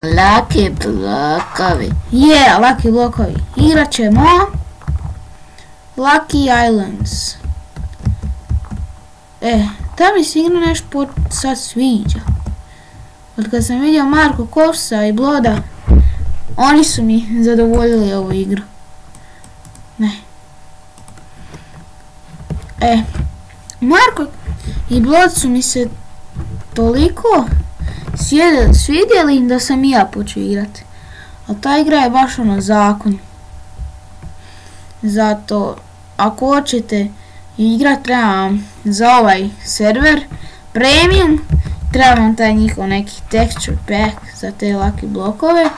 Lucky blokovi. Lucky blokovi. Igrat ćemo Lucky Islands. Ta mi se igra nešto sad sviđa. Od kad sam vidio Marko Kovsa i Bloda, oni su mi zadovoljili ovu igru. Marko i Blod su mi se toliko svidjeli da sam i ja počeo igrati. Ali ta igra je baš ono zakon. Zato ako hoćete igrat trebam za ovaj server premium, trebam taj njihov neki texture pack za te Lucky blokove.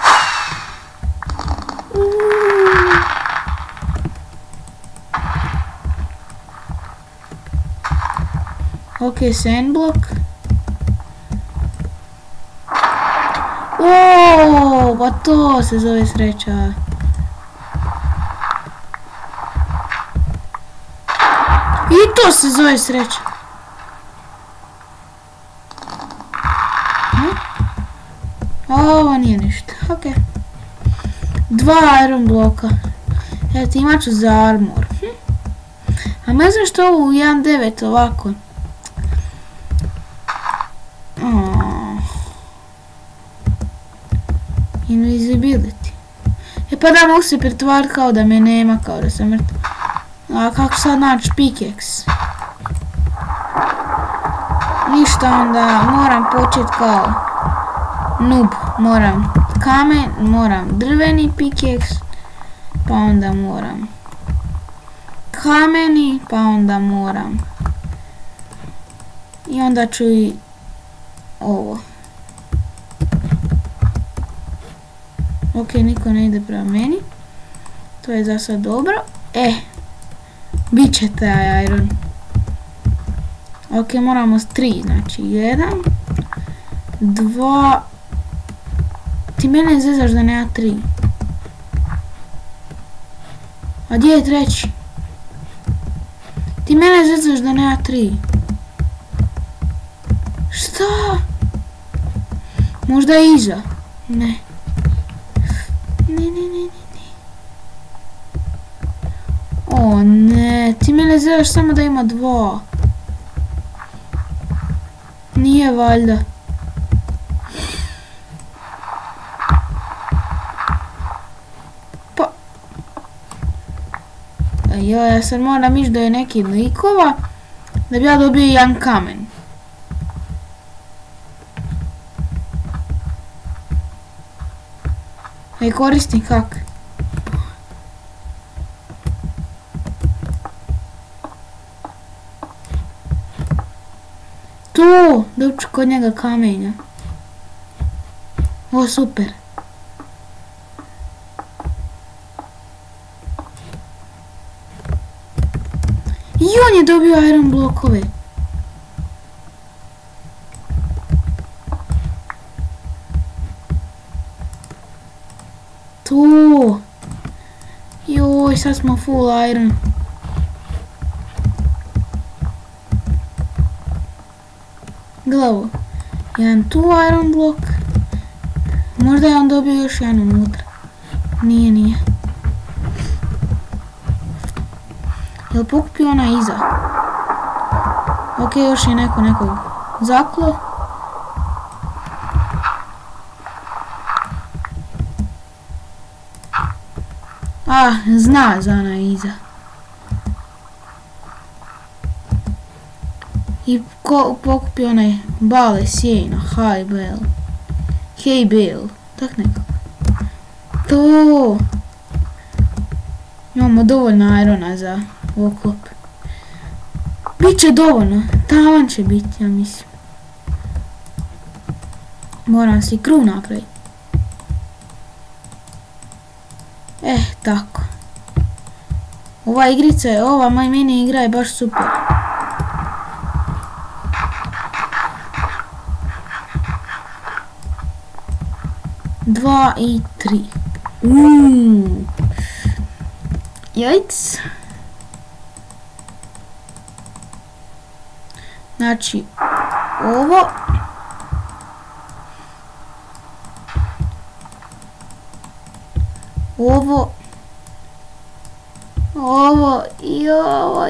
Ok, sandblock. Pa to se zove sreća. I to se zove sreća. Ovo nije ništa. Ok. 2 iron bloka. Eto, imat ću za armor. A ne znam što ovo u 1.9 ovako. Invisibility. Pa da mogu se pretvarati kao da me nema, kao da sam mrtav. A kako sad naći pickaxe? Ništa, onda moram početi kao noob. Moram kamen, moram drveni pickaxe, pa onda moram kameni, pa onda moram. I onda ću i ovo. Ok, niko ne ide prema meni. To je za sad dobro. Bit će taj iron. Ok, moramo s 3, znači 1, 2. Ti mene zezaš da nema 3. A gdje je treći? Ti mene zezaš da nema 3. Šta? Možda je iza. Ne. O ne, ti mene zezaš samo da ima 2. Nije valjda. Pa. Ja sad moram ići do nekih likova da bi ja dobio jedan kamen. Koristim kak. Tu, dobit ću kod njega kamenja. O, super. I on je dobio iron blokove. Tu. Joj, sad smo full iron. Glavu. Jedan tu iron blok. Možda je on dobio još jedan unutra. Nije. Jel pokupio ona iza? Ok, još je nekog zaklo. Zna za ona iza. I pokupio onaj bale sjejno, Hay bale, tak nekako. To! Imamo dovoljno irona za oklop. Biće dovoljno, tavan će biti, ja mislim. Moram si kru napraviti. Tako. Ova igrica je, ova mini igra je baš super. Dva i 3. Jajc. Znači, ovo. Ovo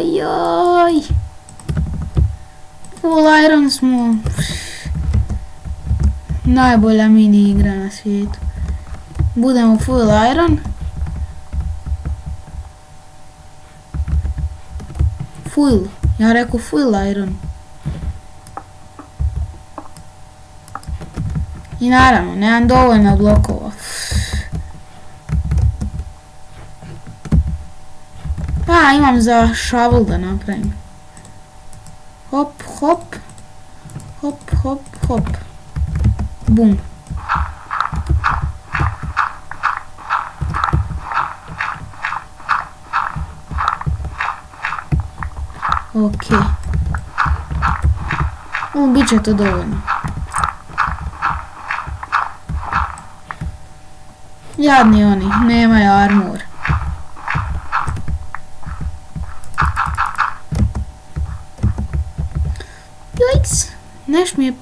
joj. Full Iron smo. Najbolja mini igra na svijetu. Budemo Full Iron. Full. Ja rekao Full Iron. I naravno, nemam dovoljno blokova. Pa, imam za shovel da napravim. Hop, hop. Hop, hop, hop. Bum. Ok. Bit će to dovoljno. Jadni oni, nemaju armor. Jojks, neš mi je...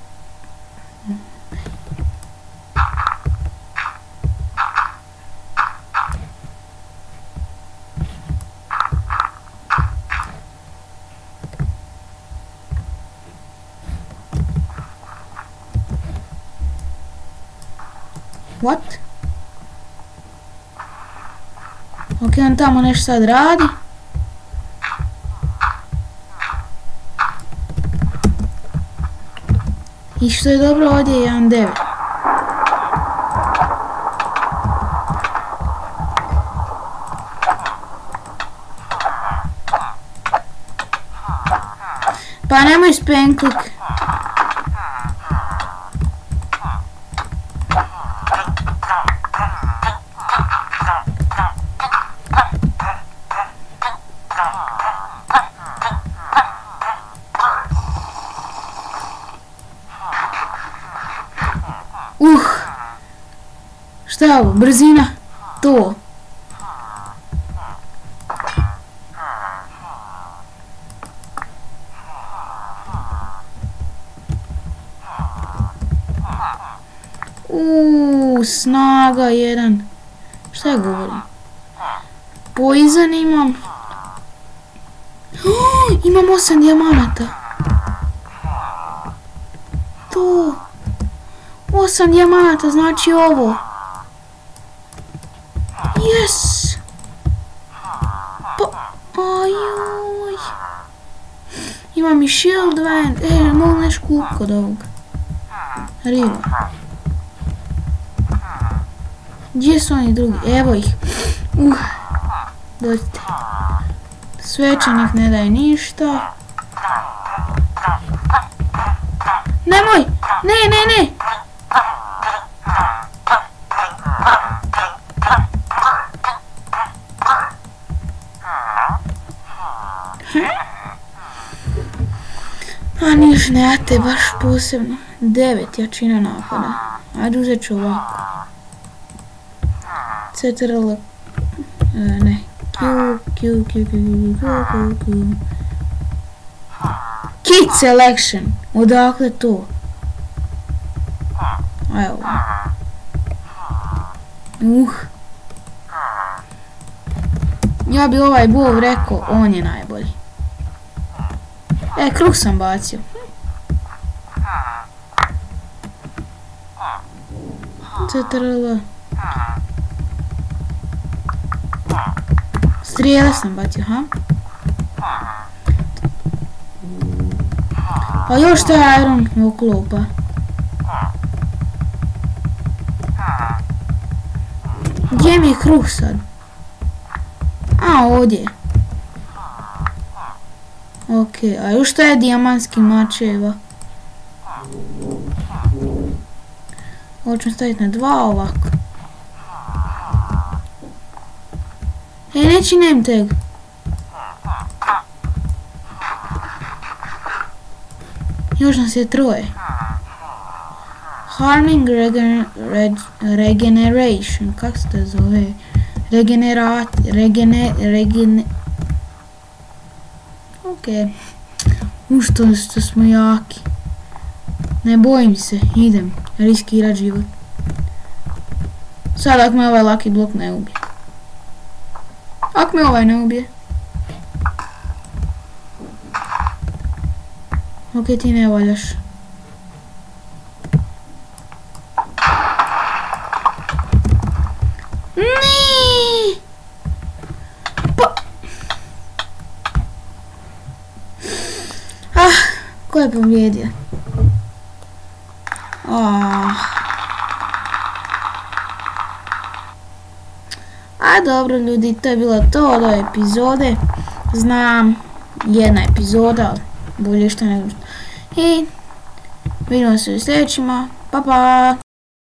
What? Ok, on tamo nešto sad radi. I što je dobro, ovdje je 1.9. Pa nemoj spenklik. Šta je ovo? Brzina? To. Snaga 1. Šta je govorim? Poison imam. Imam 8 dijamanata. To. 8 dijamanata, znači ovo. Yes! Pa, ajoj. Imam i shield vent. Mogu nešto kupiti kod ovog. Riva. Gdje su oni drugi? Evo ih. Dođite. Svećenik ne daje ništa. Nemoj! Ne! A niš ne te baš posebno. 9 jačina napada. Ajde uzet ću ovako. CTRL. Ne. Q. Kit selection. Odakle to? Evo. Ja bi ovaj bov rekao, on je najbolji. Kruh sam bacio. CTRL. Strijele sam bacio, ha? A još taj iron oklopa. Gdje mi je kruh sad? A, ovdje. Ok, a još šta je dijamantski mačeva? Ovo ću staviti na 2 ovako. Neći name tag. Još nas je 3. Harming regeneration. Kako se to zove? Ok. Što smo jaki. Ne bojim se. Idem. Riskirat život. Sad ako me ovaj lucky blok ne ubije. Ako me ovaj ne ubije. Ok, ti ne voljaš. Niii! Pa... Ko je pobjedio? A dobro ljudi, to je bilo to od ove epizode. Znam, jedna epizoda, ali bolje što nego što. I vidimo se u sljedećima. Pa pa!